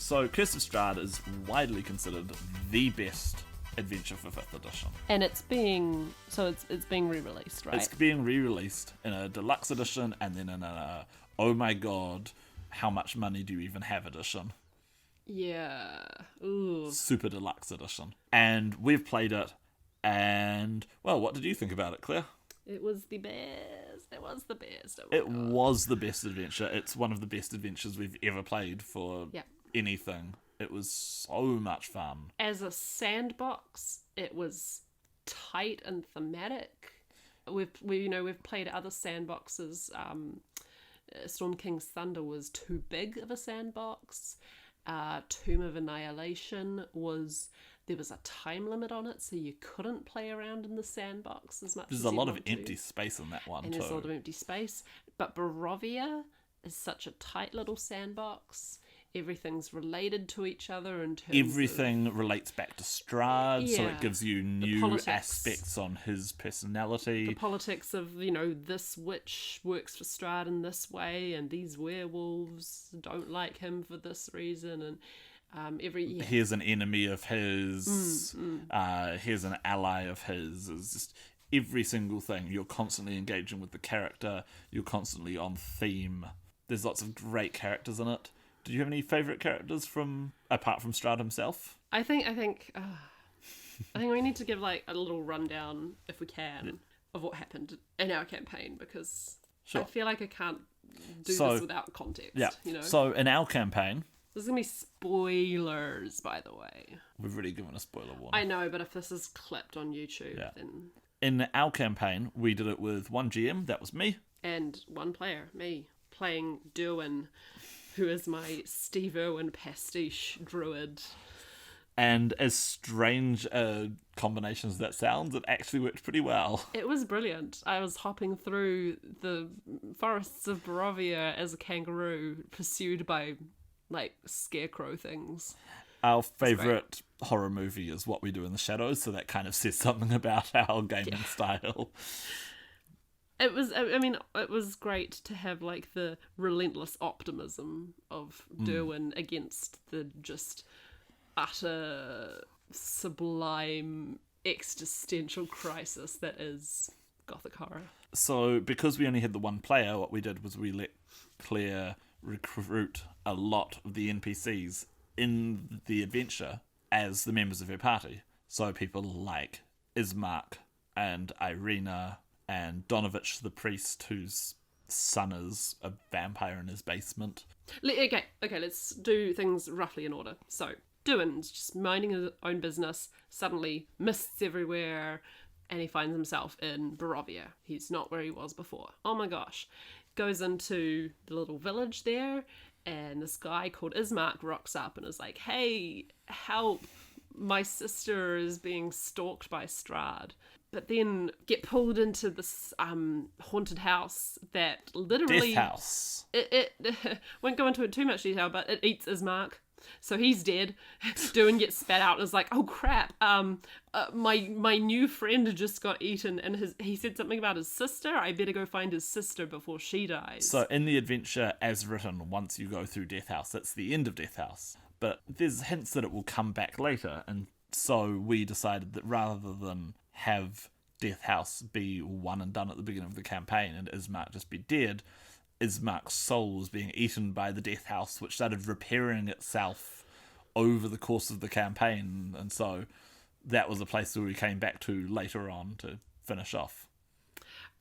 So Curse of Strahd is widely considered the best adventure for 5th edition. And it's being re-released, right? It's being re-released in a deluxe edition and then in a oh my god, how much money do you even have edition. Yeah. Ooh. Super deluxe edition. And we've played it, and, well, what did you think about it, Claire? It was the best. It was the best. Oh It was the best adventure. It's one of the best adventures we've ever played for anything. It was so much fun. As a sandbox, it was tight and thematic. We've played other sandboxes. Storm King's Thunder was too big of a sandbox. Tomb of Annihilation there was a time limit on it, so you couldn't play around in the sandbox as much. There's as a lot of empty space in that one, and there's a lot of empty space. But Barovia is such a tight little sandbox. Everything's related to each other in terms Everything relates back to Strahd, so it gives you new aspects on his personality. The politics of, this witch works for Strahd in this way, and these werewolves don't like him for this reason, and here's an enemy of his, here's an ally of his. It's just every single thing. You're constantly engaging with the character, you're constantly on theme. There's lots of great characters in it. Did you have any favourite characters apart from Strahd himself? I think we need to give a little rundown, if we can, of what happened in our campaign, because I feel like I can't do this without context. Yeah. So in our campaign, there's gonna be spoilers, by the way. We've already given a spoiler warning. I know, but if this is clipped on YouTube, then in our campaign we did it with one GM, that was me, and one player, me, playing Derwin, who is my Steve Irwin pastiche druid. And as strange a combination as that sounds, it actually worked pretty well. It was brilliant. I was hopping through the forests of Barovia as a kangaroo, pursued by, scarecrow things. Our favourite horror movie is What We Do in the Shadows, so that kind of says something about our gaming style. It was great to have, the relentless optimism of Derwin against the just utter sublime existential crisis that is Gothic horror. So, because we only had the one player, what we did was we let Claire recruit a lot of the NPCs in the adventure as the members of her party. So people like Ismark and Irina and Donovich the priest, whose son is a vampire in his basement. Okay, let's do things roughly in order. So, Derwin's just minding his own business, suddenly mists everywhere, and he finds himself in Barovia. He's not where he was before. Oh my gosh. Goes into the little village there, and this guy called Ismark rocks up and is like, hey, help, my sister is being stalked by Strahd. But then get pulled into this haunted house that literally... Death house. It won't go into it too much detail, but it eats Ismark. So he's dead. Derwin gets spat out and is like, oh crap, my new friend just got eaten, and he said something about his sister. I better go find his sister before she dies. So in the adventure as written, once you go through Death House, that's the end of Death House. But there's hints that it will come back later, and so we decided that rather than have Death House be one and done at the beginning of the campaign and Ismark just be dead, Ismark's soul was being eaten by the Death House, which started repairing itself over the course of the campaign, and so that was a place where we came back to later on to finish off.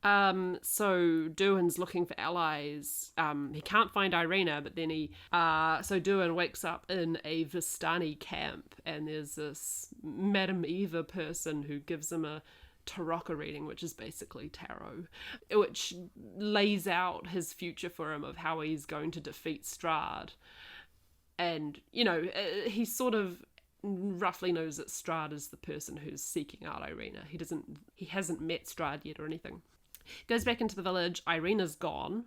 So Derwin's looking for allies. He can't find Irina, but then so Derwin wakes up in a Vistani camp, and there's this Madame Eva person who gives him a Tarocca reading, which is basically tarot, which lays out his future for him of how he's going to defeat Strahd. And, he sort of roughly knows that Strahd is the person who's seeking out Irina. He hasn't met Strahd yet or anything. Goes back into the village. Irina's gone.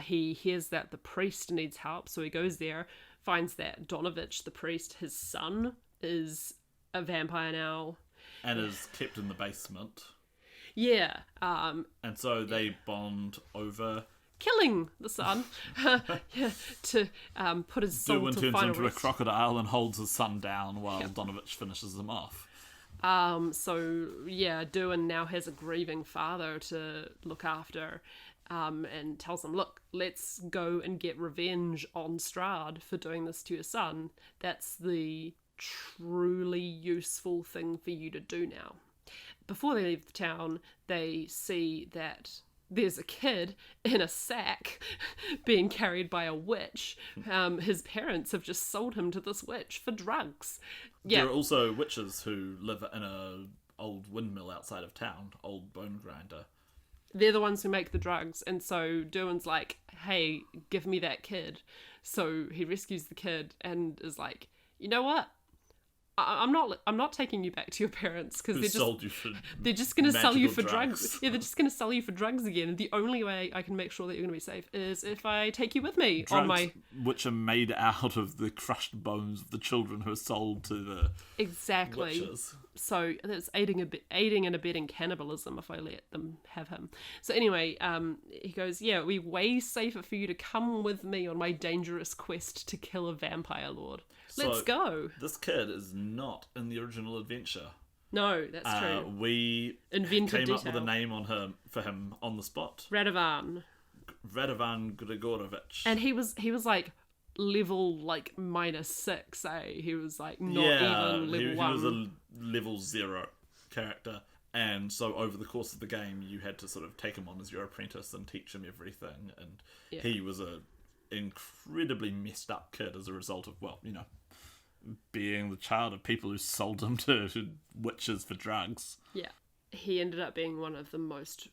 He hears that the priest needs help, so he goes there, finds that Donovich, the priest, his son, is a vampire now. And is kept in the basement. Yeah. And so they bond over killing the son yeah, to put his soul Duin to turns final into rest. a crocodile and holds his son down while Donovich finishes him off. So yeah, Duin now has a grieving father to look after, and tells him, look, let's go and get revenge on Strahd for doing this to your son. That's the truly useful thing for you to do now. Before they leave the town, they see that there's a kid in a sack being carried by a witch. His parents have just sold him to this witch for drugs. Yeah. There are also witches who live in a old windmill outside of town, old bone grinder. They're the ones who make the drugs, and so Duin's like, hey, give me that kid. So he rescues the kid and is like, you know what? I'm not taking you back to your parents because they're just going to sell you for drugs. Yeah, they're just going to sell you for drugs again. And the only way I can make sure that you're going to be safe is if I take you with me on my which are made out of the crushed bones of the children who are sold to the witches. So it's aiding and abetting cannibalism if I let them have him. So anyway, he goes, yeah, it'd be way safer for you to come with me on my dangerous quest to kill a vampire lord. Let's go. This kid is not in the original adventure. No, that's true. We came up with a name for him on the spot. Radovan Grigorovich. And he was like level like -6, eh? He was like not even level 1. He was a level 0 character. And so over the course of the game, you had to sort of take him on as your apprentice and teach him everything. And he was a incredibly messed up kid as a result of, well, you know, being the child of people who sold him to witches for drugs. Yeah. He ended up being one of the most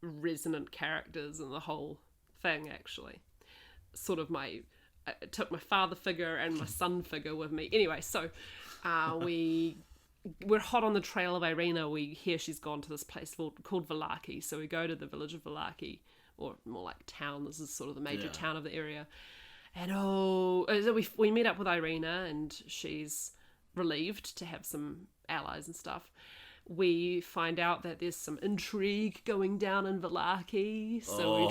resonant characters in the whole thing, actually. Sort of I took my father figure and my son figure with me. Anyway, so we're hot on the trail of Irina. We hear she's gone to this place called Vallaki. So we go to the village of Vallaki, or more like town. This is sort of the major town of the area. And we meet up with Irina, and she's relieved to have some allies and stuff. We find out that there's some intrigue going down in Vallaki, so we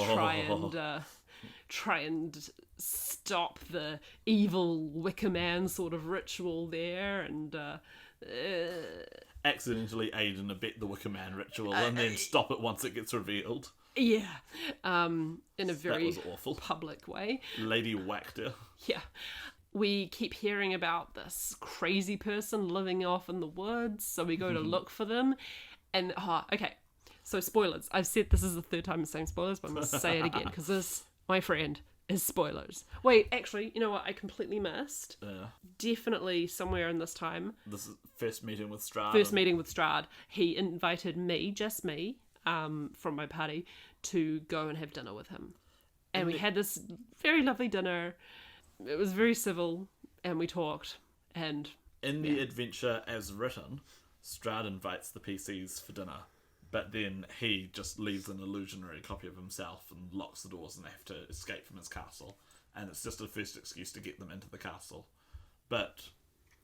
try and stop the evil Wicker Man sort of ritual there, and accidentally aid and abet the Wicker Man ritual, and then stop it once it gets revealed. Yeah, in a very public way. Lady whacked her. Yeah. We keep hearing about this crazy person living off in the woods, so we go to look for them. And, okay, so spoilers. I've said this is the third time I'm saying spoilers, but I'm going to say it again, because this, my friend, is spoilers. Wait, actually, you know what I completely missed? Definitely somewhere in this time. This is first meeting with Strahd. First meeting with Strahd. He invited me, just me, from my party, to go and have dinner with him. And we had this very lovely dinner. It was very civil, and we talked. And in the adventure as written, Strahd invites the PCs for dinner, but then he just leaves an illusionary copy of himself and locks the doors, and they have to escape from his castle. And it's just a first excuse to get them into the castle. But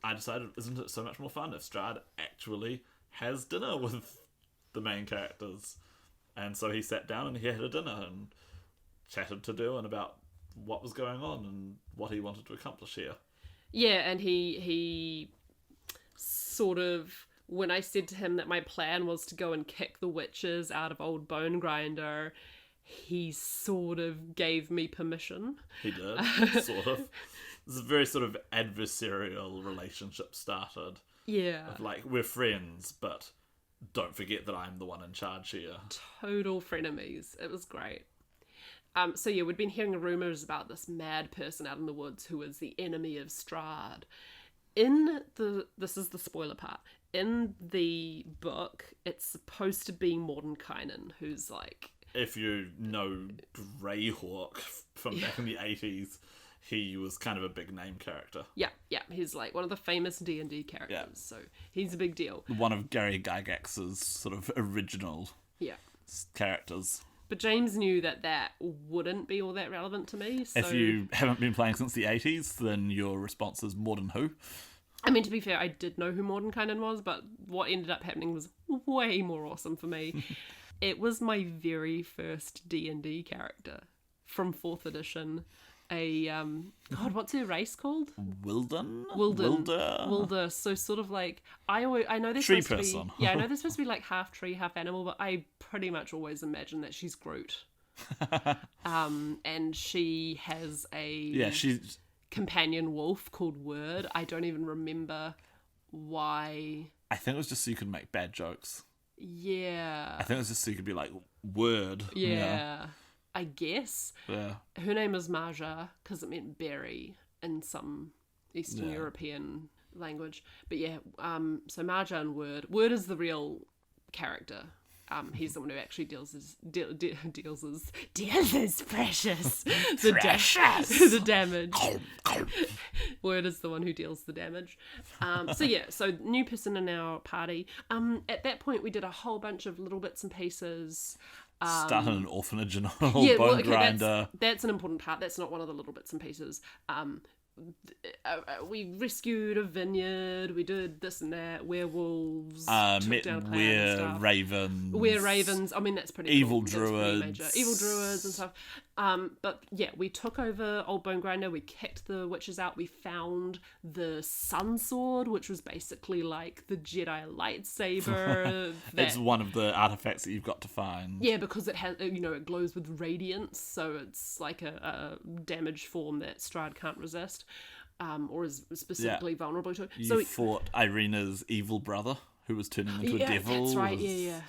I decided, isn't it so much more fun if Strahd actually has dinner with the main characters? And so he sat down and he had a dinner and chatted to Duin about what was going on and what he wanted to accomplish here. Yeah, and he sort of, when I said to him that my plan was to go and kick the witches out of old Bone Grinder, he sort of gave me permission. He did, sort of. This is a very sort of adversarial relationship started. Yeah. Of like, we're friends, but don't forget that I'm the one in charge here. Total frenemies. It was great. So yeah, we'd been hearing rumours about this mad person out in the woods who was the enemy of Strahd. This is the spoiler part. In the book, it's supposed to be Mordenkainen, who's like... If you know Greyhawk from back in the 80s, he was kind of a big name character. Yeah. He's like one of the famous D&D characters, so he's a big deal. One of Gary Gygax's sort of original characters. But James knew that wouldn't be all that relevant to me. So... If you haven't been playing since the 80s, then your response is Morden who? I mean, to be fair, I did know who Mordenkainen was, but what ended up happening was way more awesome for me. It was my very first D&D character. from 4th edition. A God, what's her race called? Wilden. Wilder. So sort of like I know they're Tree supposed to person. be. Yeah, I know they're supposed to be like half tree, half animal, but I pretty much always imagine that she's Groot. And she has she's companion wolf called Word. I don't even remember why. I think it was just so you could make bad jokes. Yeah. I think it was just so you could be like, Word. Yeah. I guess. Yeah. Her name is Marja because it meant berry in some Eastern European language. But yeah, so Marja and Word. Word is the real character. He's the one who actually deals as precious. The damage. Word is the one who deals the damage. So new person in our party. At that point we did a whole bunch of little bits and pieces. Started an orphanage and a whole bone grinder. That's an important part. That's not one of the little bits and pieces. We rescued a vineyard. We did this and that. Werewolves. Met ravens. I mean, that's pretty evil cool. druids. That's pretty major. Evil druids and stuff. But yeah, we took over Old Bone Grinder. We kicked the witches out. We found the Sun Sword, which was basically like the Jedi lightsaber. It's one of the artifacts that you've got to find. Yeah, because it has, it glows with radiance, so it's like a damage form that Strahd can't resist, or is specifically vulnerable to. You fought Irina's evil brother, who was turning into a devil. That's right, yeah.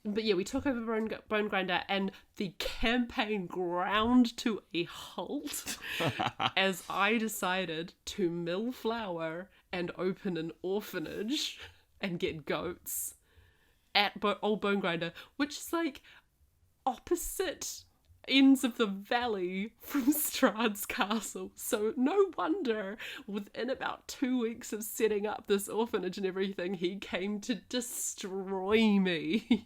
But yeah, we took over Bone Grinder, and the campaign ground to a halt as I decided to mill flour and open an orphanage and get goats at Old Bone Grinder, which is like opposite ends of the valley from Strahd's castle. So no wonder within about 2 weeks of setting up this orphanage and everything, he came to destroy me.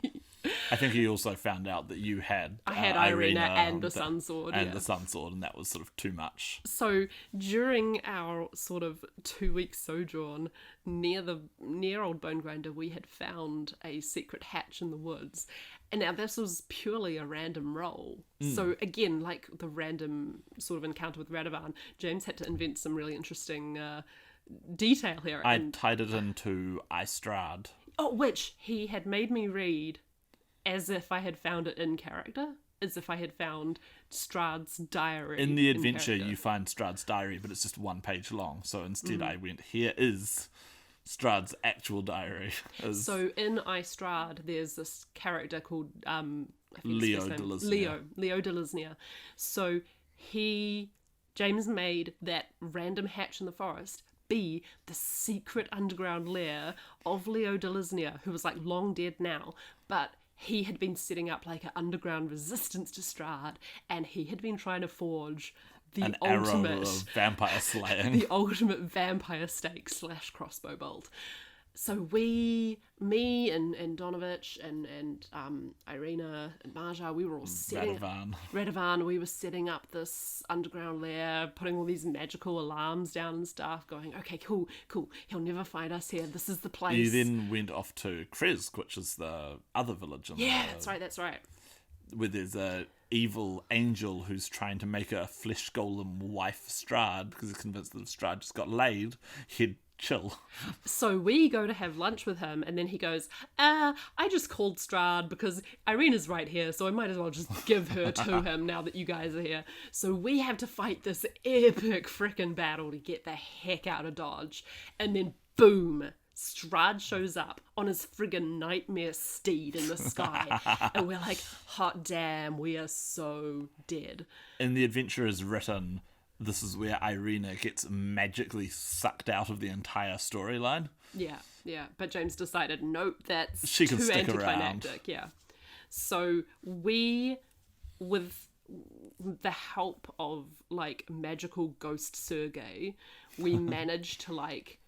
I think he also found out that you had I had Irina and the Sun Sword. And the Sun Sword, and that was sort of too much. So during our sort of 2-week sojourn near Old Bone Grinder, we had found a secret hatch in the woods. And now this was purely a random roll. So again, like the random sort of encounter with Radovan, James had to invent some really interesting detail here. I tied it into Strahd. Oh, which he had made me read as if I had found it in character, as if I had found Strahd's diary. In the adventure, you find Strahd's diary, but it's just 1 page long. So instead I went, here is Strahd's actual diary. So in Strahd, there's this character called Leo de Lisnia. Leo de Lisnia. So James made that random hatch in the forest be the secret underground lair of Leo de Lisnia, who was like long dead now, but he had been setting up like an underground resistance to Strahd, and he had been trying to forge the ultimate arrow of vampire slaying. The ultimate vampire stake / crossbow bolt. So me and Donovich and Irina and Marja, we were all Radovan, we were setting up this underground lair, putting all these magical alarms down and stuff, going, okay, cool, he'll never find us here, this is the place. You then went off to Kresk, which is the other village. That's right. Where there's a evil angel who's trying to make a flesh golem wife Strahd, because he's convinced that if Strahd just got laid, he'd chill. So we go to have lunch with him, and then he goes, I just called Strahd because Irina's right here, so I might as well just give her to him now that you guys are here. So we have to fight this epic frickin' battle to get the heck out of Dodge. And then boom, Strahd shows up on his friggin' nightmare steed in the sky. And we're like, hot damn, we are so dead. In the adventure is written, this is where Irina gets magically sucked out of the entire storyline. Yeah. But James decided, nope, that's she can too stick anticlimactic. Around. Yeah. So we, with the help of like magical ghost Sergei, we managed to like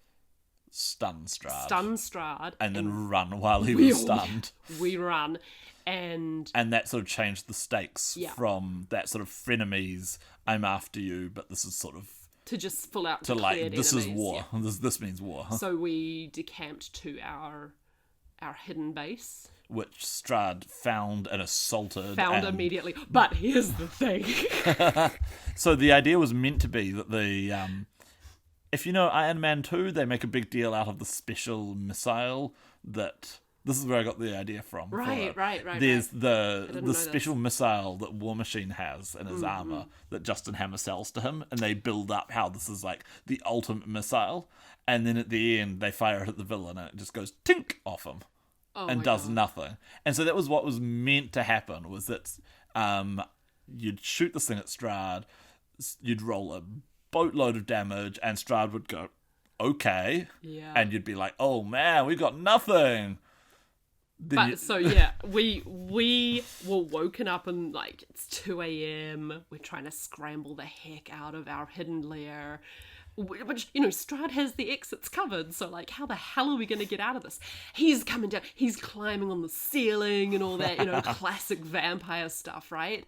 stun Strahd. And then run while he was stunned. We run. And that sort of changed the stakes from that sort of frenemies, I'm after you, but this is sort of to just full out to like this enemies. Is war. Yeah. This means war. So we decamped to our hidden base. which Strahd found and assaulted. Found immediately. But here's the thing. So the idea was meant to be that the... if you know Iron Man 2, they make a big deal out of the special missile that... This is where I got the idea from. Right. There's the special missile that War Machine has in his armor that Justin Hammer sells to him, and they build up how this is like the ultimate missile, and then at the end they fire it at the villain and it just goes tink off him and does nothing. And so that was what was meant to happen, was that you'd shoot this thing at Strahd, you'd roll a boatload of damage, and Strahd would go, okay. Yeah. And you'd be like, oh man, we got nothing. We were woken up and like it's 2 a.m. We're trying to scramble the heck out of our hidden lair, which, you know, Strahd has the exits covered, so like how the hell are we going to get out of this? He's coming down, he's climbing on the ceiling and all that, you know, classic vampire stuff, right?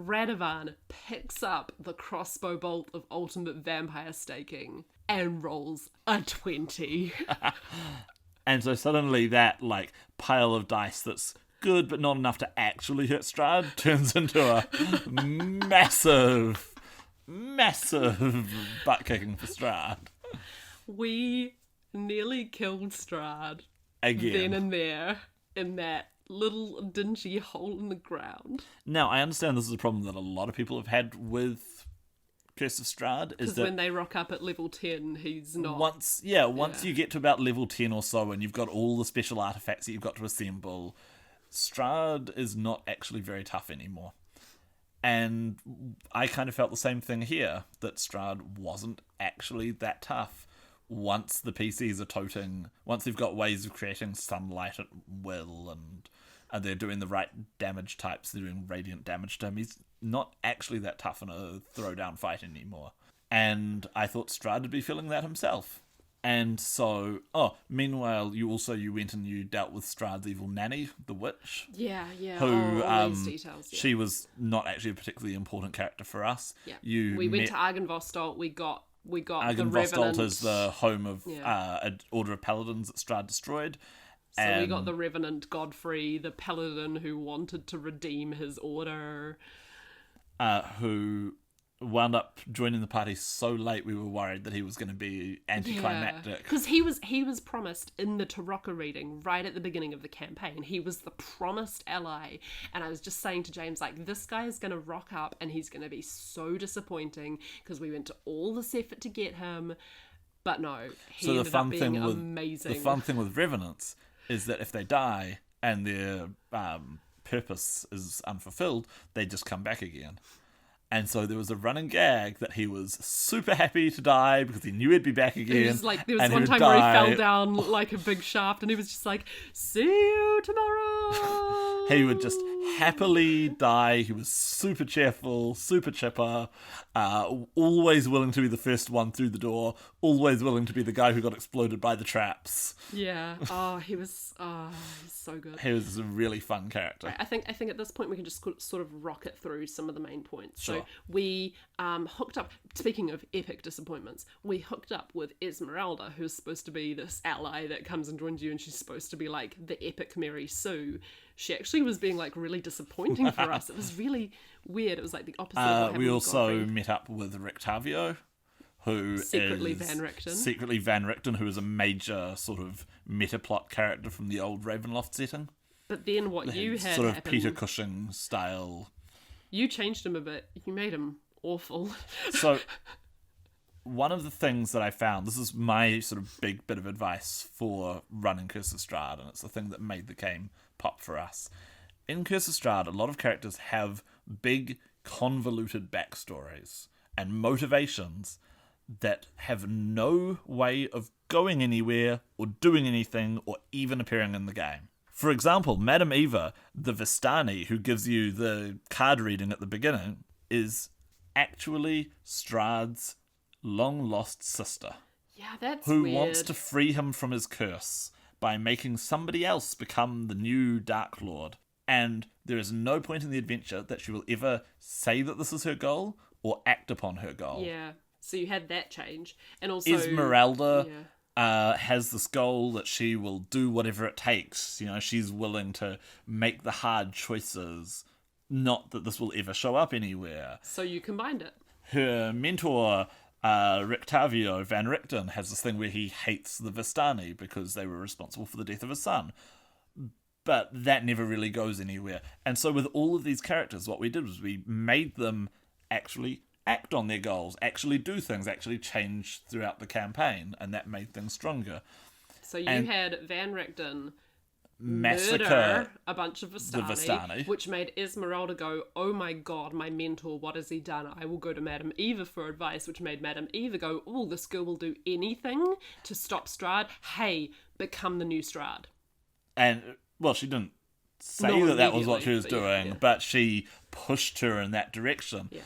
Radovan picks up the crossbow bolt of ultimate vampire staking and rolls a 20. And so suddenly that, like, pile of dice that's good but not enough to actually hit Strahd turns into a massive butt-kicking for Strahd. We nearly killed Strahd. Again. Then and there, in that little dingy hole in the ground. Now, I understand this is a problem that a lot of people have had with Curse of Strahd, is because that when they rock up at level 10, he's not. Once you get to about level 10 or so, and you've got all the special artifacts that you've got to assemble, Strahd is not actually very tough anymore. And I kind of felt the same thing here, that Strahd wasn't actually that tough. Once the PCs are toting, once they've got ways of creating sunlight at will, and they're doing the right damage types, they're doing radiant damage to him, he's not actually that tough in a throwdown fight anymore. And I thought Strahd would be feeling that himself. And so, meanwhile, you went and you dealt with Strahd's evil nanny, the witch. Yeah. Who, all these details. Yeah. She was not actually a particularly important character for us. Yeah. We went to Argynvostolt, we got the Revenant. Argynvostolt is the home of an order of paladins that Strahd destroyed. So we got the Revenant Godfrey, the paladin who wanted to redeem his order. Who wound up joining the party so late we were worried that he was going to be anticlimactic. Because he was promised in the Tarokka reading right at the beginning of the campaign. He was the promised ally. And I was just saying to James, like, this guy is going to rock up and he's going to be so disappointing because we went to all this effort to get him. But no, he ended up being amazing. The fun thing with Revenants is that if they die and their purpose is unfulfilled, they just come back again. And so there was a running gag that he was super happy to die because he knew he'd be back again. It was like, there was one time where he fell down like a big shaft and he was just like, see you tomorrow. He would just happily die. He was super cheerful, super chipper, always willing to be the first one through the door, always willing to be the guy who got exploded by the traps. Yeah. He's so good. He was a really fun character. Right, I think at this point we can just sort of rocket through some of the main points. Sure. So we hooked up, speaking of epic disappointments, we hooked up with Esmeralda, who's supposed to be this ally that comes and joins you, and she's supposed to be like the epic Mary Sue. She actually was being like really disappointing for us. It was really weird. It was like the opposite of what we also met up with Rictavio, who secretly is Van Richten, who is a major sort of meta plot character from the old Ravenloft setting. But then what you had sort of happen, Peter Cushing style. You changed him a bit. You made him awful. So one of the things that I found, this is my sort of big bit of advice for running Curse of Strahd, and it's the thing that made the game pop for us. In Curse of Strahd, a lot of characters have big, convoluted backstories and motivations that have no way of going anywhere or doing anything or even appearing in the game. For example, Madame Eva, the Vistani who gives you the card reading at the beginning, is actually Strahd's long-lost sister. Yeah, that's who weird. Wants to free him from his curse by making somebody else become the new Dark Lord. And there is no point in the adventure that she will ever say that this is her goal or act upon her goal. Yeah, so you had that change. And also... Esmeralda has this goal that she will do whatever it takes. You know, she's willing to make the hard choices. Not that this will ever show up anywhere. So you combined it. Her mentor, Rictavio Van Richten, has this thing where he hates the Vistani because they were responsible for the death of his son. But that never really goes anywhere. And so with all of these characters, what we did was we made them actually act on their goals, actually do things, actually change throughout the campaign, and that made things stronger. So you had Van Richten massacre murder a bunch of the Vistani, Vistani, which made Esmeralda go, oh my god, my mentor, what has he done? I will go to Madame Eva for advice, which made Madame Eva go, oh, this girl will do anything to stop Strahd. Hey, become the new Strahd. And, well, she didn't say Not that was what she immediately, was but doing, but she pushed her in that direction. Yeah.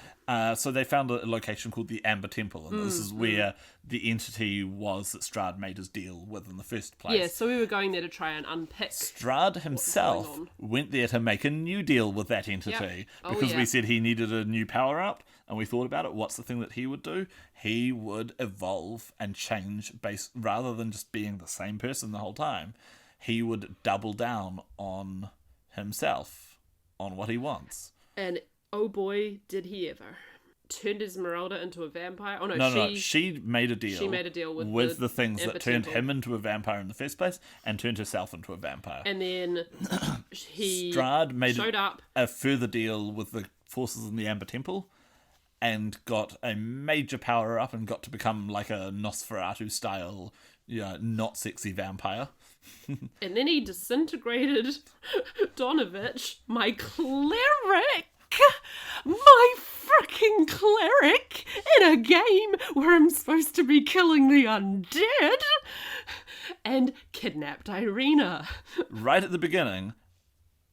So they found a location called the Amber Temple, and this is where the entity was that Strahd made his deal with in the first place. Yeah, so we were going there to try and unpick. Strahd himself going on. went there to make a new deal with that entity Yep. Oh, because yeah. we said he needed a new power-up, and we thought about it. What's the thing that he would do? He would evolve and change rather than just being the same person the whole time. He would double down on himself, on what he wants. And oh boy, did he ever. Turned Esmeralda into a vampire. Oh no, No, she made a deal. She made a deal with the things Amber that turned Temple. him into a vampire in the first place and turned herself into a vampire. And then he Strahd made showed up. a further deal with the forces in the Amber Temple and got a major power up and got to become like a Nosferatu style, not sexy vampire. And then he disintegrated Donovich, my cleric! My freaking cleric! In a game where I'm supposed to be killing the undead! And kidnapped Irina. Right at the beginning,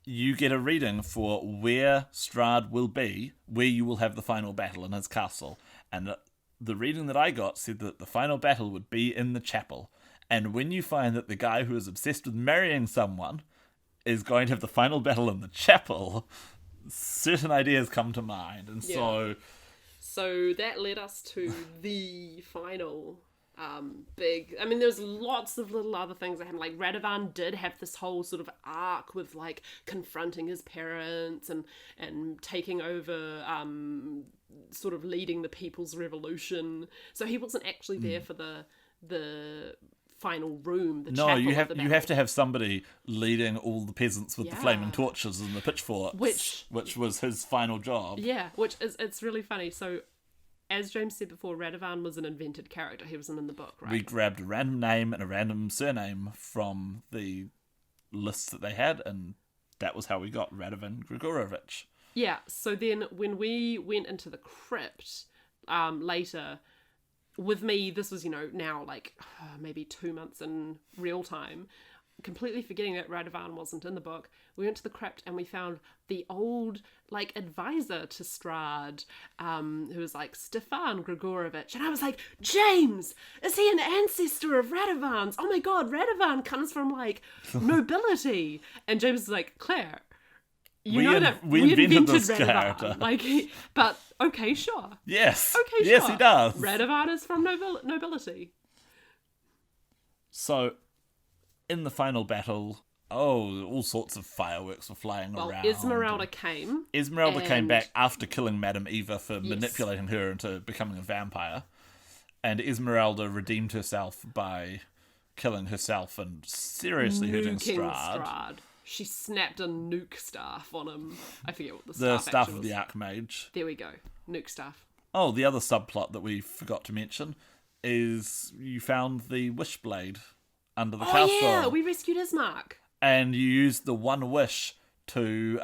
you get a reading for where Strahd will be, where you will have the final battle in his castle. And the reading that I got said that the final battle would be in the chapel. And when you find that the guy who is obsessed with marrying someone is going to have the final battle in the chapel, certain ideas come to mind. And So that led us to the final big... I mean, there's lots of little other things that happened. Like, Radovan did have this whole sort of arc with, like, confronting his parents and taking over... sort of leading the People's Revolution. So he wasn't actually there for the final room, the chapel. you of the have battle. to have somebody leading all the peasants with the flaming torches and the pitchforks, which was his final job. Yeah, which is, it's really funny. So, as James said before, Radovan was an invented character. He wasn't in the book, right? We grabbed a random name and a random surname from the lists that they had, and that was how we got Radovan Grigorovich. Yeah, so then when we went into the crypt later, with me, this was, now like maybe 2 months in real time, completely forgetting that Radovan wasn't in the book. We went to the crypt and we found the old, like, advisor to Strahd, who was like Stefan Grigorovich. And I was like, James, is he an ancestor of Radovan's? Oh my god, Radovan comes from, like, nobility. And James was like, Claire, we invented this Radovan. Character. Like, but okay, sure. Yes. Okay, sure. Yes, he does. Radovan is from nobility. So, in the final battle, all sorts of fireworks were flying around. Esmeralda came. Esmeralda came back after killing Madame Eva for manipulating her into becoming a vampire. And Esmeralda redeemed herself by killing herself and seriously hurting Strahd. She snapped a nuke staff on him. I forget what the staff was. of the Archmage. There we go. Nuke staff. Oh, the other subplot that we forgot to mention is you found the Wishblade under the castle. Oh yeah, we rescued Ismark. And you used the one wish to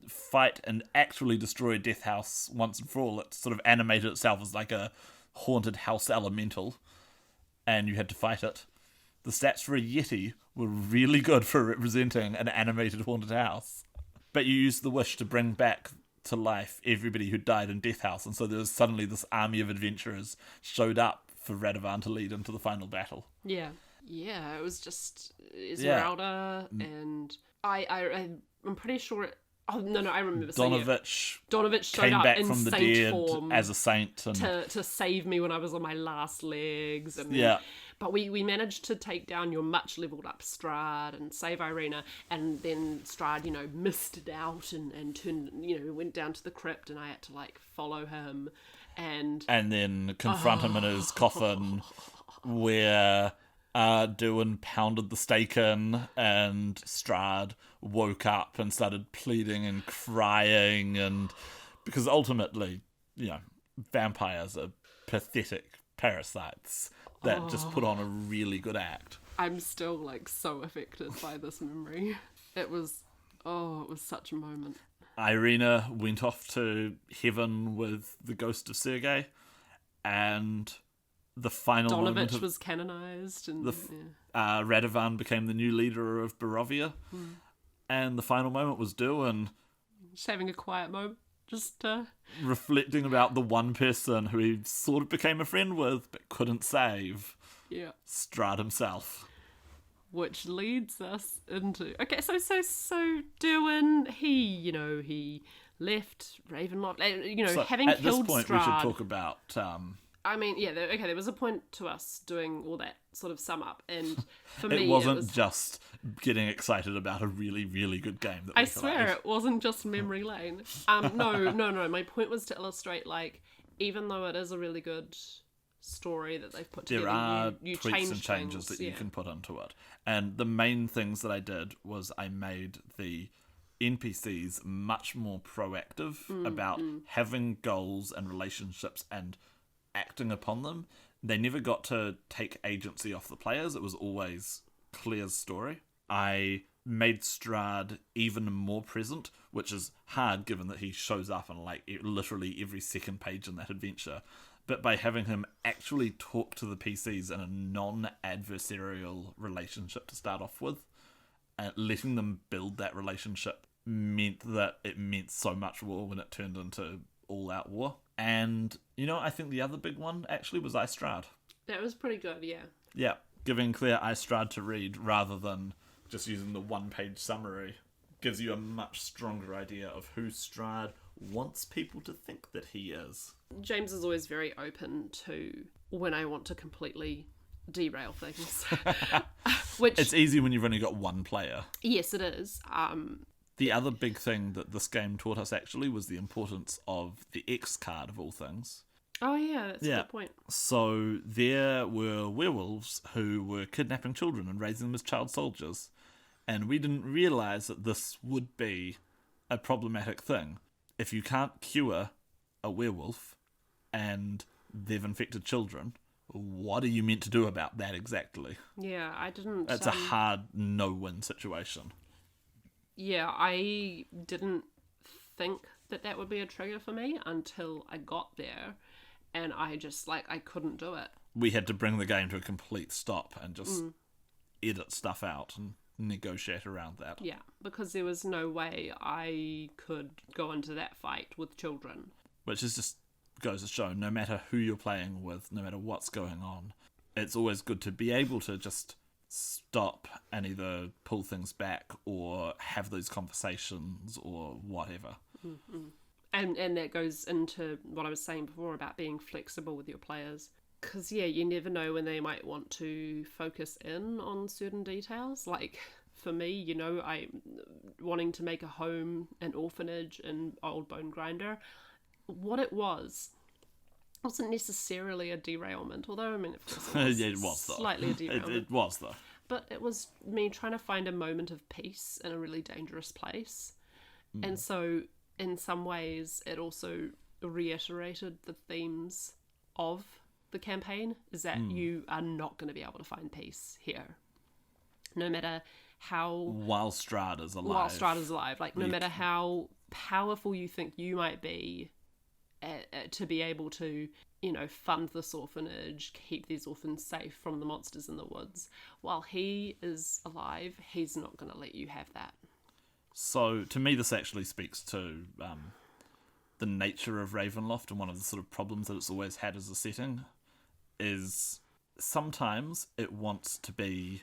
fight and actually destroy Death House once and for all. It sort of animated itself as like a haunted house elemental, and you had to fight it. The stats for a Yeti were really good for representing an animated haunted house. But you used the wish to bring back to life everybody who died in Death House, and so there was suddenly this army of adventurers showed up for Radovan to lead into the final battle. Yeah. Yeah, it was just Esmeralda, and I'm pretty sure... Oh no, I remember seeing it. Donovich showed came up back in from the saint dead form as a saint, and to save me when I was on my last legs. And yeah. But we managed to take down your much leveled up Strahd and save Irina, and then Strahd, misted out and turned, went down to the crypt, and I had to like follow him and then confront him in his coffin, where Duin pounded the stake in, and Strahd woke up and started pleading and crying, and because ultimately, vampires are pathetic parasites that just put on a really good act. I'm still like so affected by this memory. It was such a moment. Irina went off to heaven with the ghost of Sergei, and the final moment was canonized, and Radovan became the new leader of Barovia, and the final moment was Duin just having a quiet moment, just reflecting about the one person who he sort of became a friend with but couldn't save. Yeah. Strahd himself. Which leads us into so Duin, he left Ravenloft, So having at killed this point Strahd. we should talk about there was a point to us doing all that sort of sum up, and for me it wasn't just getting excited about a really, really good game that we I swear played. it wasn't just memory lane. No. My point was to illustrate, like, even though it is a really good story that they've put together, There are you tweaks and change changes things, that you can put into it. And the main things that I did was I made the NPCs much more proactive about having goals and relationships and acting upon them. They never got to take agency off the players. It was always Claire's story. I made Strahd even more present, which is hard given that he shows up on like literally every second page in that adventure. But by having him actually talk to the PCs in a non-adversarial relationship to start off with, and letting them build that relationship meant that it meant so much more when it turned into all-out war. And, I think the other big one actually was Strahd. That was pretty good, yeah. Yeah, giving Claire Strahd to read rather than just using the one-page summary gives you a much stronger idea of who Strahd wants people to think that he is. James is always very open to when I want to completely derail things. Which it's easy when you've only got one player. Yes, it is. The other big thing that this game taught us actually was the importance of the X card of all things. Oh yeah, that's a good point. So there were werewolves who were kidnapping children and raising them as child soldiers. And we didn't realise that this would be a problematic thing. If you can't cure a werewolf and they've infected children, what are you meant to do about that exactly? Yeah, I didn't... It's a hard no-win situation. Yeah, I didn't think that would be a trigger for me until I got there, and I just, I couldn't do it. We had to bring the game to a complete stop and just edit stuff out and negotiate around that. Yeah, because there was no way I could go into that fight with children. Which is just goes to show, no matter who you're playing with, no matter what's going on, it's always good to be able to just stop and either pull things back or have those conversations or whatever. Mm-hmm. And that goes into what I was saying before about being flexible with your players. Because, you never know when they might want to focus in on certain details. Like, for me, I'm wanting to make a home, an orphanage in Old Bone Grinder. What it wasn't necessarily a derailment, although, of course, it was though. Slightly a derailment. It was, though. But it was me trying to find a moment of peace in a really dangerous place. And so, in some ways, it also reiterated the themes of the campaign, is that you are not going to be able to find peace here. No matter how... While Strahd is alive. No matter how powerful you think you might be to be able to, fund this orphanage, keep these orphans safe from the monsters in the woods. While he is alive, he's not going to let you have that. So, to me, this actually speaks to the nature of Ravenloft, and one of the sort of problems that it's always had as a setting is sometimes it wants to be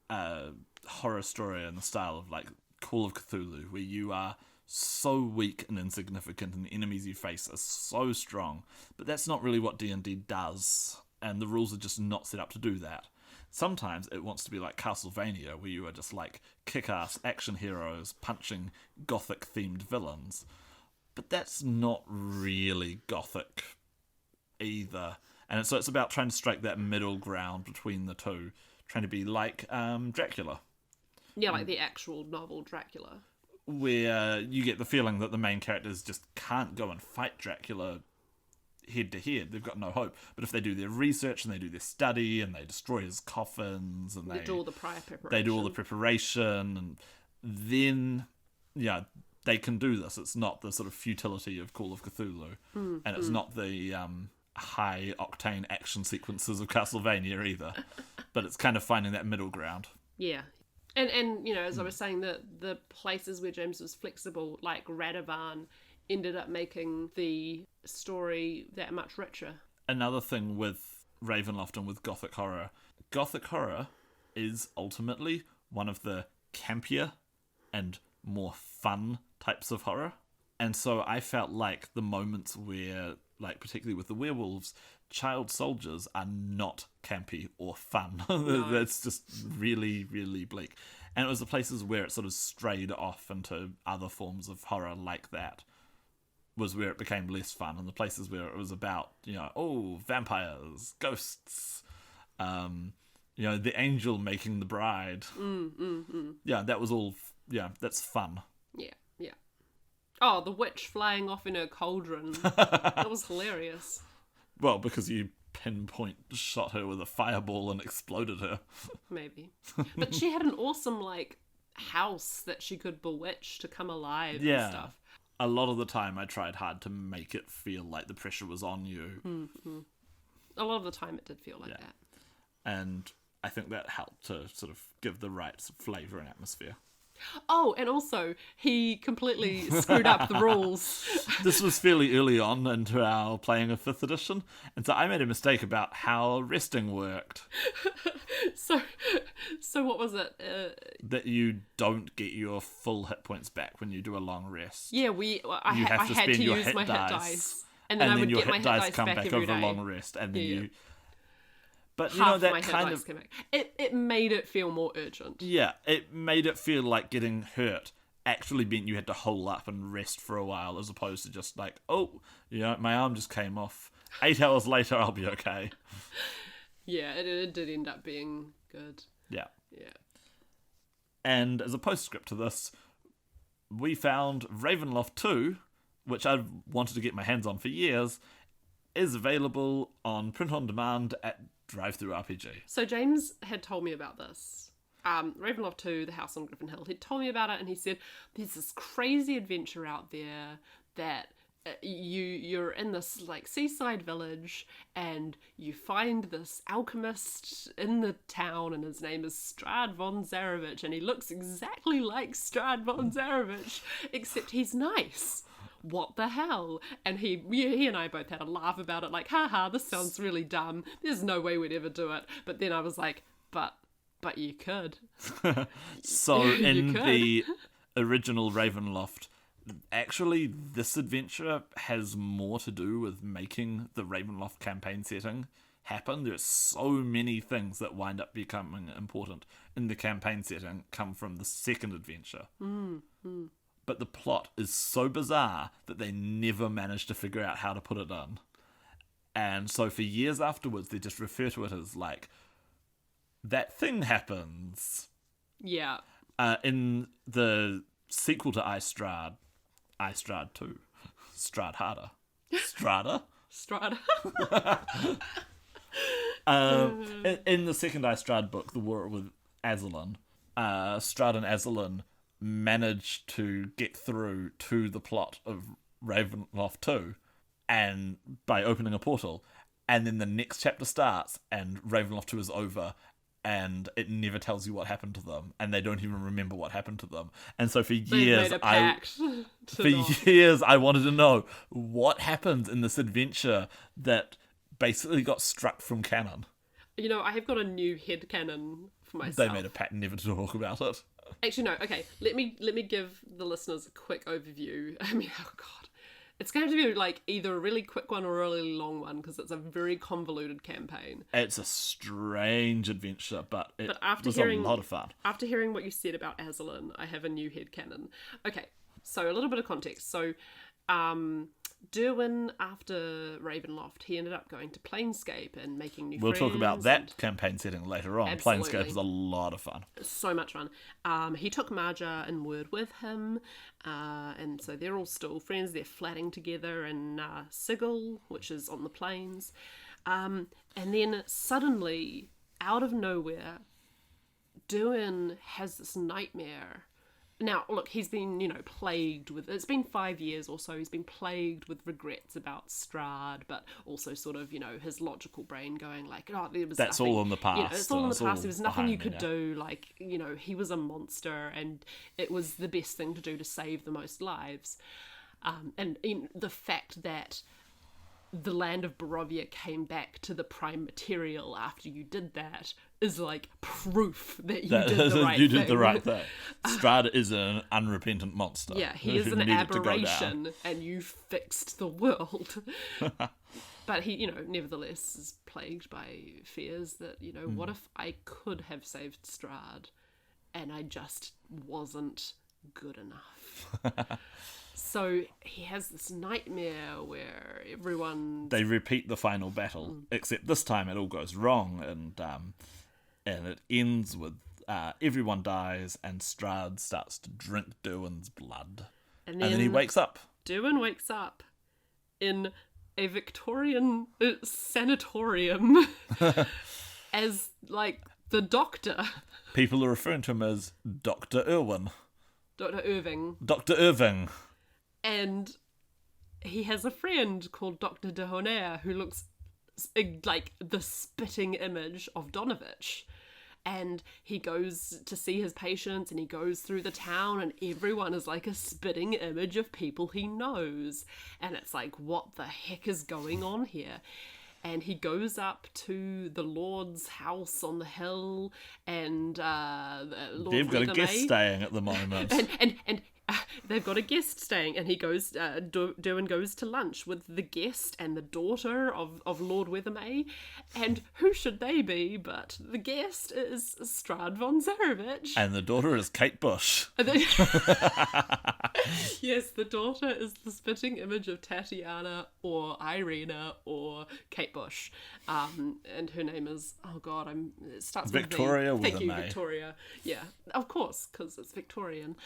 a horror story in the style of, like, Call of Cthulhu, where you are so weak and insignificant, and the enemies you face are so strong. But that's not really what D&D does, and the rules are just not set up to do that. Sometimes it wants to be like Castlevania, where you are just like kick-ass action heroes punching gothic-themed villains. But that's not really gothic either. And so it's about trying to strike that middle ground between the two, trying to be like Dracula. Yeah, like the actual novel Dracula. Where you get the feeling that the main characters just can't go and fight Dracula head to head. They've got no hope. But if they do their research and they do their study and they destroy his coffins and They do all the prior preparation. they do all the preparation, and then they can do this. It's not the sort of futility of Call of Cthulhu, and it's not the high octane action sequences of Castlevania either. But it's kind of finding that middle ground. Yeah. And you know, as I was saying, the places where James was flexible, like Radovan, ended up making the story that much richer. Another thing with Ravenloft and with Gothic horror is ultimately one of the campier and more fun types of horror. And so I felt like the moments where, like particularly with the werewolves, child soldiers are not campy or fun. No. That's just really, really bleak. And it was the places where it sort of strayed off into other forms of horror like that was where it became less fun. And the places where it was about, vampires, ghosts, the angel making the bride. Yeah, that was all, that's fun. Yeah. Oh, the witch flying off in her cauldron. That was hilarious. Well, because you pinpoint shot her with a fireball and exploded her. Maybe. But she had an awesome, house that she could bewitch to come alive and stuff. A lot of the time I tried hard to make it feel like the pressure was on you. Mm-hmm. A lot of the time it did feel like that. And I think that helped to sort of give the right flavour and atmosphere. Oh, and also, he completely screwed up the rules. This was fairly early on into our playing of 5th edition, and so I made a mistake about how resting worked. So what was it? That you don't get your full hit points back when you do a long rest. Yeah, I had to use my hit dice. And then I would your get my hit hit dice dice come back back every over a day. long rest, and then you... But Half that my hit kind dice of... came back. It made it feel more urgent. Yeah, it made it feel like getting hurt actually meant you had to hole up and rest for a while, as opposed to just like, my arm just came off. 8 hours later, I'll be okay. Yeah, it did end up being good. Yeah. Yeah. And as a postscript to this, we found Ravenloft 2, which I've wanted to get my hands on for years, is available on print on demand at Drive-Thru RPG. So James had told me about this. Ravenloft 2, The House on Griffin Hill. He'd told me about it and he said, there's this crazy adventure out there that you're in this seaside village and you find this alchemist in the town and his name is Strahd von Zarevich and he looks exactly like Strahd von Zarevich except he's nice. What the hell? And he and I both had a laugh about it, haha, this sounds really dumb. There's no way we'd ever do it. But then I was like, but you could. So in the original Ravenloft, actually this adventure has more to do with making the Ravenloft campaign setting happen. There's so many things that wind up becoming important in the campaign setting come from the second adventure. But the plot is so bizarre that they never managed to figure out how to put it in. And so for years afterwards, they just refer to it as that thing happens. Yeah. In the sequel to Strahd 2, Strahd Harder. Strada? Strahd. In the second Strahd book, The War with Aslan, Strahd and Aslan managed to get through to the plot of Ravenloft 2 and by opening a portal, and then the next chapter starts and Ravenloft 2 is over and it never tells you what happened to them and they don't even remember what happened to them. And so for years I wanted to know what happens in this adventure that basically got struck from canon. I have got a new headcanon for myself. They made a pact never to talk about it. Actually, no. Okay, let me give the listeners a quick overview. I mean, oh god, it's going to be like either a really quick one or a really long one because it's a very convoluted campaign. It's a strange adventure, but it after was hearing, a lot of fun. After hearing what you said about Azalin, I have a new headcanon. Okay, so a little bit of context. So, Derwin, after Ravenloft, he ended up going to Planescape and making new friends. We'll talk about that campaign setting later on. Absolutely. Planescape is a lot of fun. So much fun. He took Marja and Word with him, and so they're all still friends. They're flatting together in Sigil, which is on the plains. And then suddenly, out of nowhere, Derwin has this nightmare. Now, look, he's been, plagued with... It's been 5 years or so. He's been plagued with regrets about Strahd, but also sort of, his logical brain going like, oh, there was That's nothing... all in the past. It's all in the past. There was nothing you could do. do. Like, he was a monster and it was the best thing to do to save the most lives. And the fact that the land of Barovia came back to the prime material after you did that is like proof that you did the right thing. You did the right thing. Strahd is an unrepentant monster. Yeah, he is an aberration and you fixed the world. But he, nevertheless is plagued by fears that, what if I could have saved Strahd and I just wasn't good enough? So he has this nightmare where they repeat the final battle, except this time it all goes wrong, and it ends with everyone dies, and Strahd starts to drink Derwin's blood, and then he wakes up. Derwin wakes up in a Victorian sanatorium as like the doctor. People are referring to him as Dr. Irwin. Dr. Irving. Dr. Irving. And he has a friend called Dr. Dehonair who looks like the spitting image of Donovich. And he goes to see his patients and he goes through the town and everyone is like a spitting image of people he knows. And it's like, what the heck is going on here? And he goes up to the Lord's house on the hill and Lord They've got a guest staying at the moment. and they've got a guest staying, and he goes. Derwin goes to lunch with the guest and the daughter of Lord Weathermay, and who should they be but the guest is Strahd von Zarevich, and the daughter is Kate Bush. Yes, the daughter is the spitting image of Tatiana or Irina or Kate Bush, and her name is it starts Victoria with V. Thank you, Weathermay. Victoria. Yeah, of course, because it's Victorian.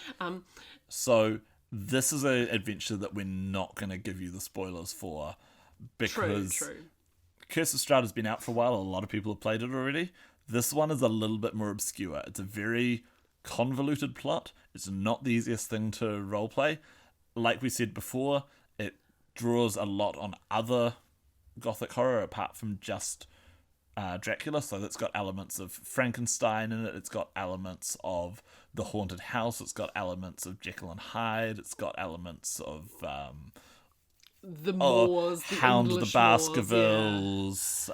So this is an adventure that we're not going to give you the spoilers for because True. Curse of Strahd has been out for a while. A lot of people have played it already. This one is a little bit more obscure. It's a very convoluted plot. It's not the easiest thing to roleplay. Like we said before, it draws a lot on other gothic horror apart from just Dracula, so it's got elements of Frankenstein in it, it's got elements of the haunted house, it's got elements of Jekyll and Hyde, it's got elements of the Moors, the Hound of the English Baskervilles,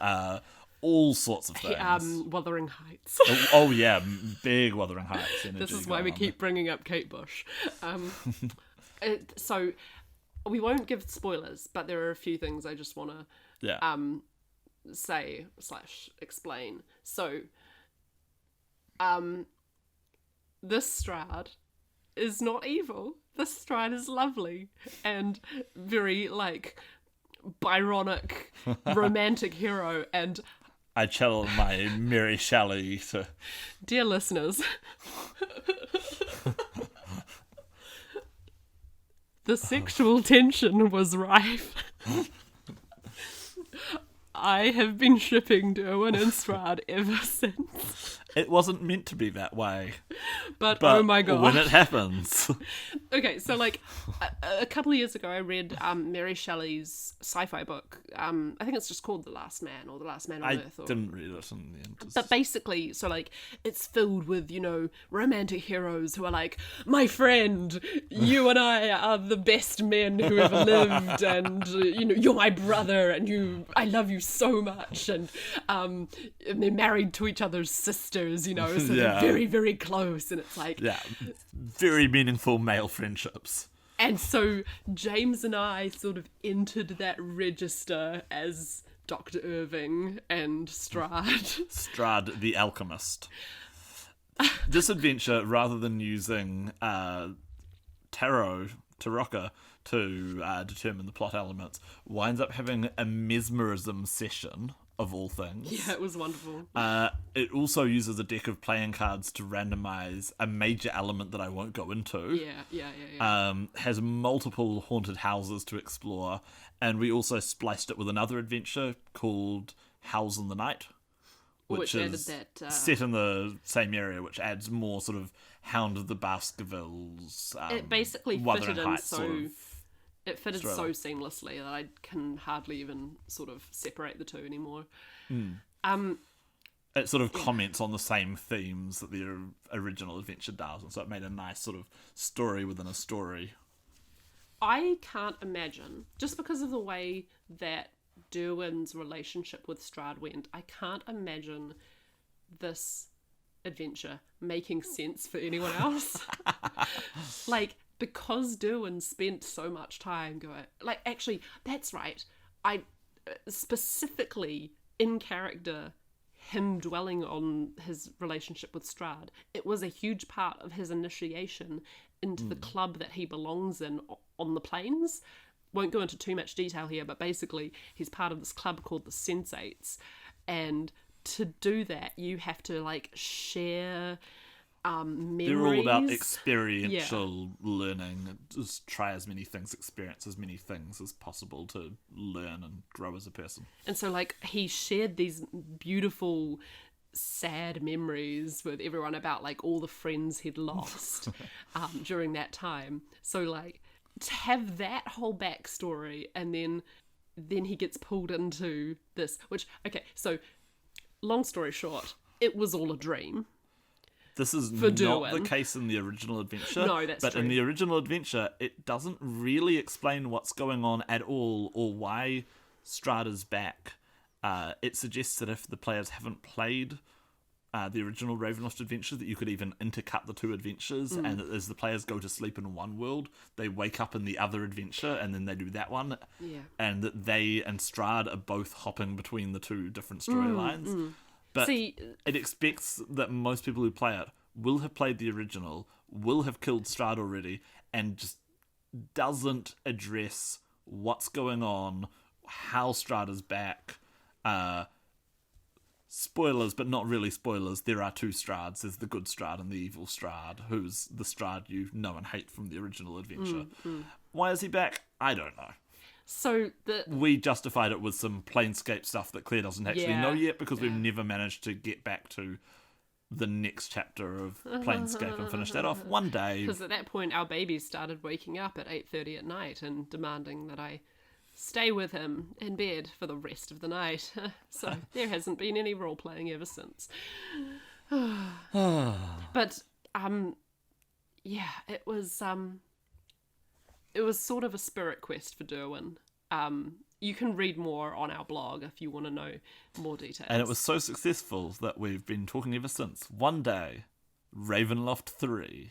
all sorts of things. Wuthering Heights. oh yeah, big Wuthering Heights energy. This is why we keep bringing up Kate Bush. So we won't give spoilers, but there are a few things I just want to say / explain. So this Strahd is not evil. This Strahd is lovely and very like Byronic romantic hero. And I channel my Mary Shelley to dear listeners, the sexual tension was rife. I have been shipping Derwin and Strahd ever since. It wasn't meant to be that way. But oh my god. When it happens. Okay, so like a couple of years ago I read Mary Shelley's sci-fi book. I think it's just called The Last Man or The Last Man on Earth. I didn't read it in the end. But basically, so like it's filled with, romantic heroes who are like, my friend, you and I are the best men who ever lived, and you're my brother, and I love you so much, and they're married to each other's sisters, sisters, so Yeah. they're very, very close, and it's like... Yeah, very meaningful male friendships. And so James and I sort of entered that register as Dr. Irving and Strahd. Strahd the alchemist. This adventure, rather than using Tarocca to determine the plot elements, winds up having a mesmerism session, of all things. Yeah, it was wonderful. It also uses a deck of playing cards to randomize a major element that I won't go into. Yeah. Has multiple haunted houses to explore, and we also spliced it with another adventure called Howls in the Night, which is added that, set in the same area, which adds more sort of Hound of the Baskervilles. It basically Wuthering fitted in Heights so... sort of It fitted thriller. so seamlessly that I can hardly even sort of separate the two anymore. It sort of comments on the same themes that the original adventure does, and so it made a nice sort of story within a story. I can't imagine, just because of the way that Derwin's relationship with Strahd went, I can't imagine this adventure making sense for anyone else. Like, because Derwin spent so much time going... Like, actually, that's right. I specifically, in character, him dwelling on his relationship with Strahd, it was a huge part of his initiation into the club that he belongs in on the plains. Won't go into too much detail here, but basically he's part of this club called the Sensates, and to do that you have to like share memories. They're all about experiential learning. Just try as many things, experience as many things as possible to learn and grow as a person. And so like he shared these beautiful sad memories with everyone about like all the friends he'd lost during that time. So like to have that whole backstory, and then he gets pulled into this, which, okay, so long story short, it was all a dream. This is For not Derwin. the case in the original adventure. No, that's but true. in the original adventure, it doesn't really explain what's going on at all or why Strahd is back. It suggests that if the players haven't played the original Ravenloft adventure, that you could even intercut the two adventures, and that as the players go to sleep in one world, they wake up in the other adventure, and then they do that one. Yeah. And that they and Strahd are both hopping between the two different storylines. But See, it expects that most people who play it will have played the original, will have killed Strahd already, and just doesn't address what's going on, how Strahd is back. Spoilers, but not really spoilers. There are two Strahds. There's the good Strahd and the evil Strahd, who's the Strahd you know and hate from the original adventure. Why is he back? I don't know. so We justified it with some Planescape stuff that Claire doesn't actually know yet, because we've Yeah. never managed to get back to the next chapter of Planescape and finish that off one day. because at that point our baby started waking up at 8:30 at night and demanding that I stay with him in bed for the rest of the night. So there hasn't been any role playing ever since. But yeah, it was sort of a spirit quest for Derwin. You can read more on our blog if you want to know more details. And it was so successful that we've been talking ever since. One day, Ravenloft 3,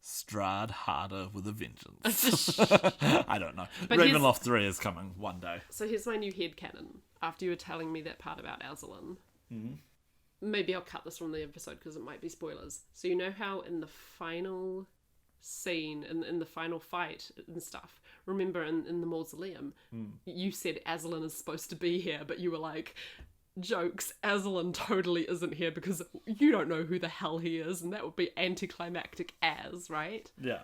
Strahd harder with a vengeance. I don't know. But Ravenloft 3 is coming one day. So here's my new headcanon. After you were telling me that part about Azalin, maybe I'll cut this from the episode because it might be spoilers. So you know how in the final scene, in the final fight and stuff, remember in the mausoleum, you said Azalin is supposed to be here, but you were like, jokes, Azalin totally isn't here because you don't know who the hell he is, and that would be anticlimactic as, right? Yeah.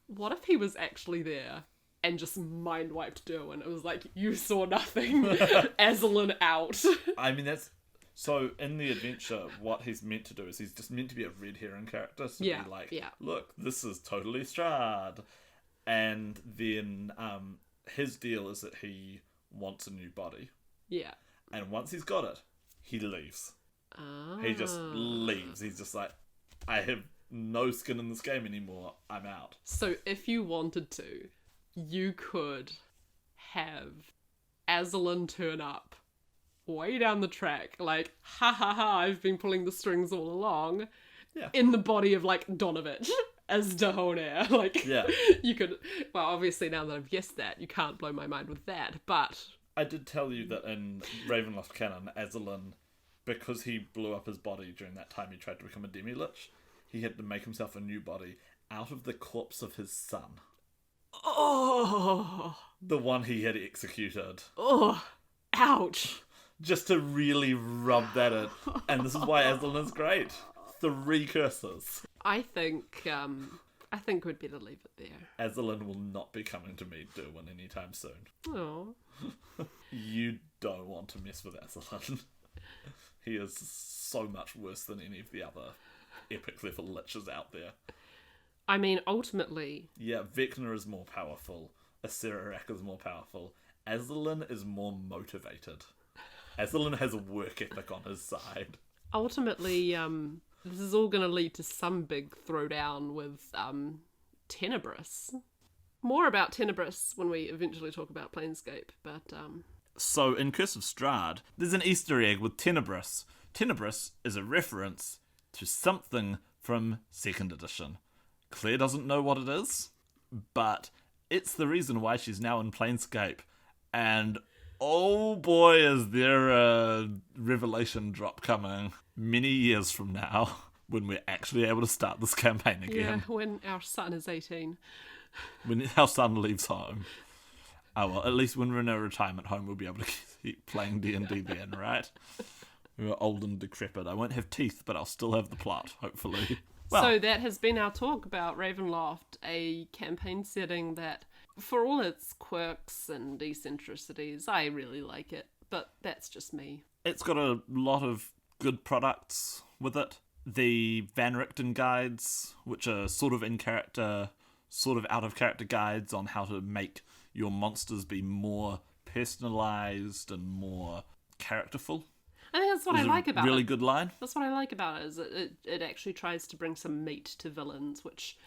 What if he was actually there and just mind wiped Derwin? It was like, you saw nothing. Azalin out. I mean, that's... So, in the adventure, what he's meant to do is he's just meant to be a red herring character. So be like, look, this is totally Strahd. And then his deal is that he wants a new body. Yeah. And once he's got it, he leaves. He just leaves. He's just like, I have no skin in this game anymore. I'm out. So if you wanted to, you could have Azalin turn up way down the track, like, ha ha ha, I've been pulling the strings all along, Yeah. in the body of, like, Donovich as Dahonair. Like, Yeah. you could, well, obviously now that I've guessed that, you can't blow my mind with that, but... I did tell you that in Ravenloft canon, Azalin, because he blew up his body during that time he tried to become a demi-lich, he had to make himself a new body out of the corpse of his son. Oh! The one he had executed. Oh! Ouch! Just to really rub that in. And this is why Azalin is great. 3 curses. I think we'd better leave it there. Azalin will not be coming to meet Derwin anytime soon. Oh. You don't want to mess with Azalin. He is so much worse than any of the other epic level liches out there. I mean, ultimately... Yeah, Vecna is more powerful. Acererak is more powerful. Azalin is more motivated. Azalin has a work ethic on his side. Ultimately, this is all going to lead to some big throwdown with Tenebris. More about Tenebris when we eventually talk about Planescape, but... So, in Curse of Strahd, there's an Easter egg with Tenebris. Tenebris is a reference to something from 2nd edition. Claire doesn't know what it is, but it's the reason why she's now in Planescape. And oh boy, is there a revelation drop coming many years from now when we're actually able to start this campaign again. Yeah, when our son is 18. When our son leaves home. Oh well, at least when we're in our retirement home, we'll be able to keep playing D&D then, right? We're old and decrepit. I won't have teeth, but I'll still have the plot, hopefully. Well, so that has been our talk about Ravenloft, a campaign setting that, for all its quirks and eccentricities, I really like it. But that's just me. It's got a lot of good products with it. The Van Richten guides, which are sort of in character, sort of out of character guides on how to make your monsters be more personalized and more characterful. I think that's what I like about it. Really good line. That's what I like about it, is it actually tries to bring some meat to villains, which,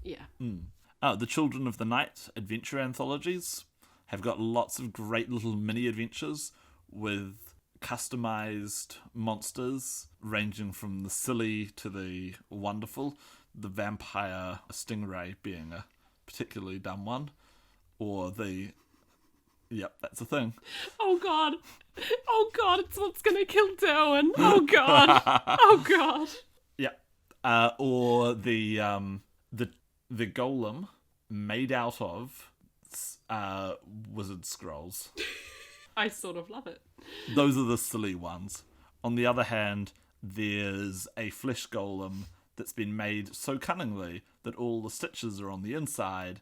yeah. The Children of the Night adventure anthologies have got lots of great little mini adventures with customized monsters ranging from the silly to the wonderful. The vampire stingray being a particularly dumb one. Or the... Yep, that's a thing. Oh god, it's what's gonna kill Derwin. Oh god. Oh god. Yeah. Or the golem made out of wizard scrolls. I sort of love it. Those are the silly ones. On the other hand, there's a flesh golem that's been made so cunningly that all the stitches are on the inside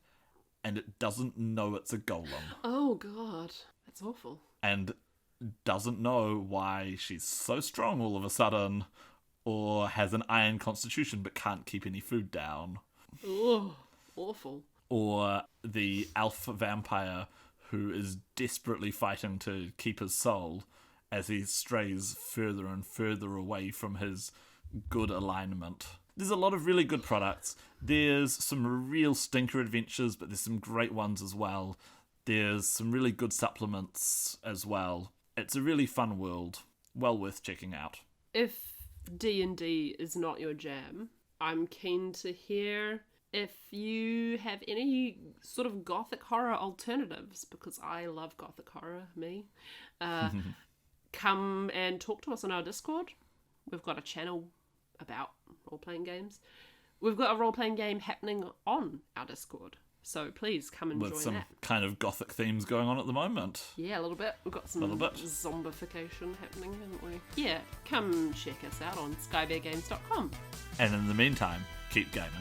and it doesn't know it's a golem. Oh god, that's awful. And doesn't know why she's so strong all of a sudden, or has an iron constitution but can't keep any food down. Ugh, awful. Or the alpha vampire who is desperately fighting to keep his soul as he strays further and further away from his good alignment. There's a lot of really good products. There's some real stinker adventures, but there's some great ones as well. There's some really good supplements as well. It's a really fun world. Well worth checking out. If D&D is not your jam, I'm keen to hear if you have any sort of gothic horror alternatives, because I love gothic horror, me. Come and talk to us on our Discord. We've got a channel about role-playing games. We've got a role-playing game happening on our Discord. So please come and join that. With some kind of gothic themes going on at the moment. Yeah, a little bit. We've got some zombification happening, haven't we? Yeah, come check us out on skybeargames.com. And in the meantime, keep gaming.